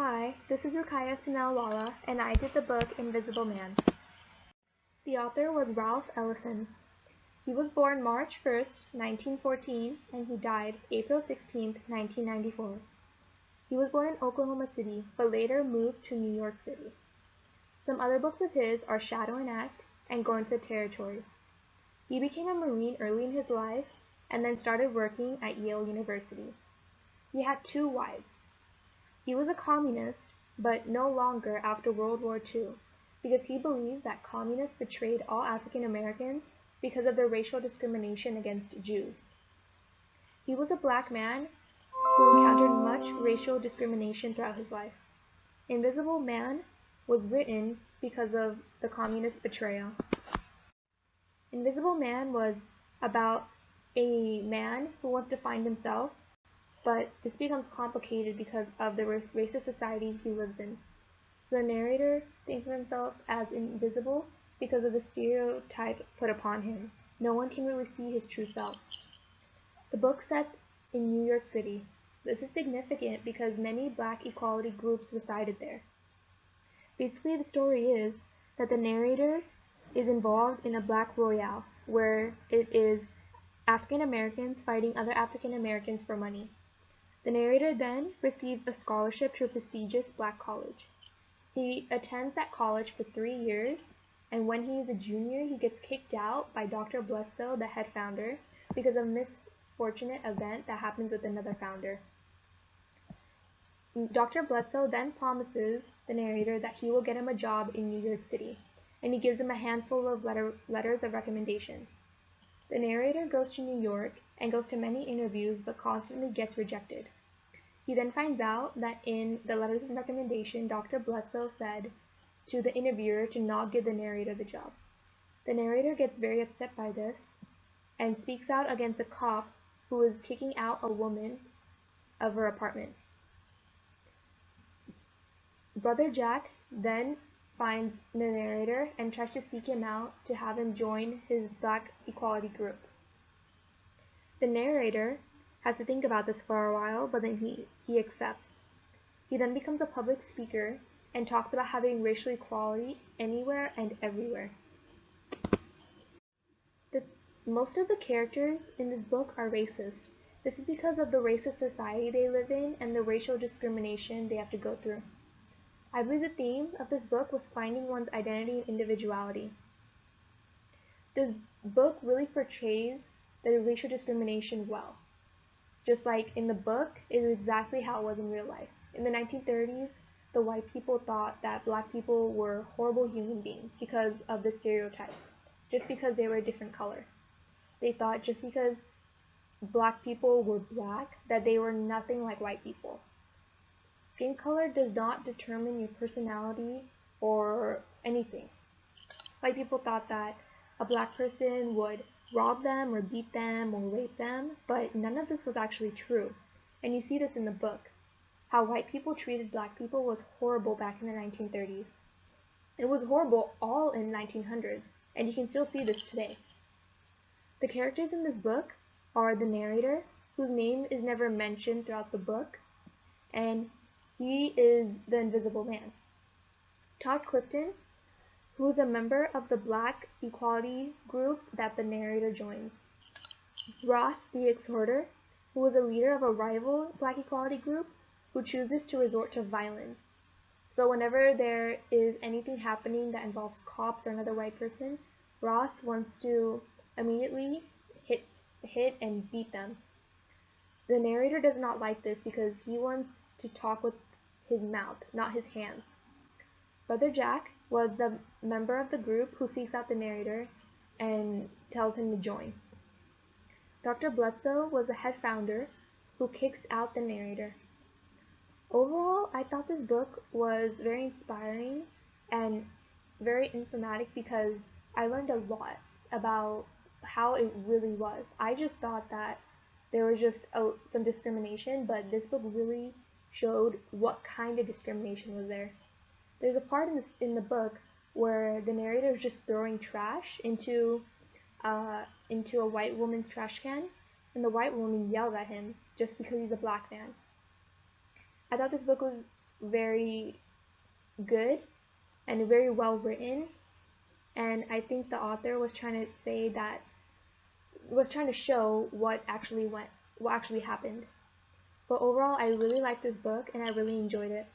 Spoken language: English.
Hi, this is Rukaya Sunelwala, and I did the book Invisible Man. The author was Ralph Ellison. He was born March 1st, 1914, and he died April 16th, 1994. He was born in Oklahoma City, but later moved to New York City. Some other books of his are Shadow and Act and Going to the Territory. He became a Marine early in his life and then started working at Yale University. He had 2 wives. He was a communist, but no longer after World War II, because he believed that communists betrayed all African Americans because of their racial discrimination against Jews. He was a black man who encountered much racial discrimination throughout his life. Invisible Man was written because of the communist betrayal. Invisible Man was about a man who wants to find himself, but this becomes complicated because of the racist society he lives in. The narrator thinks of himself as invisible because of the stereotype put upon him. No one can really see his true self. The book sets in New York City. This is significant because many black equality groups resided there. Basically, the story is that the narrator is involved in a black royale, where it is African Americans fighting other African Americans for money. The narrator then receives a scholarship to a prestigious black college. He attends that college for 3 years, and when he is a junior, he gets kicked out by Dr. Bledsoe, the head founder, because of a misfortunate event that happens with another founder. Dr. Bledsoe then promises the narrator that he will get him a job in New York City, and he gives him a handful of letters of recommendation. The narrator goes to New York and goes to many interviews but constantly gets rejected. He then finds out that in the letters of recommendation, Dr. Bledsoe said to the interviewer to not give the narrator the job. The narrator gets very upset by this and speaks out against a cop who is kicking out a woman of her apartment. Brother Jack then finds the narrator and tries to seek him out to have him join his black equality group. The narrator has to think about this for a while, but then he accepts. He then becomes a public speaker and talks about having racial equality anywhere and everywhere. Most of the characters in this book are racist. This is because of the racist society they live in and the racial discrimination they have to go through. I believe the theme of this book was finding one's identity and individuality. This book really portrays the racial discrimination well. Just like in the book, it is exactly how it was in real life. In the 1930s, the white people thought that black people were horrible human beings because of the stereotype, just because they were a different color. They thought just because black people were black, that they were nothing like white people. Skin color does not determine your personality or anything. White people thought that a black person would rob them or beat them or rape them, but none of this was actually true. And you see this in the book. How white people treated black people was horrible back in the 1930s. It was horrible all in 1900s, and you can still see this today. The characters in this book are the narrator, whose name is never mentioned throughout the book, and he is the Invisible Man. Todd Clifton, who is a member of the black equality group that the narrator joins. Ross, the exhorter, who is a leader of a rival black equality group who chooses to resort to violence. So whenever there is anything happening that involves cops or another white person, Ross wants to immediately hit and beat them. The narrator does not like this because he wants to talk with his mouth, not his hands. Brother Jack was the member of the group who seeks out the narrator and tells him to join. Dr. Bledsoe was the head founder who kicks out the narrator. Overall, I thought this book was very inspiring and very informative because I learned a lot about how it really was. I just thought that there was just some discrimination, but this book really showed what kind of discrimination was there. There's a part in the book where the narrator is just throwing trash into a white woman's trash can, and the white woman yells at him just because he's a black man. I thought this book was very good and very well written, and I think the author was trying to say that was trying to show what actually happened. But overall, I really liked this book and I really enjoyed it.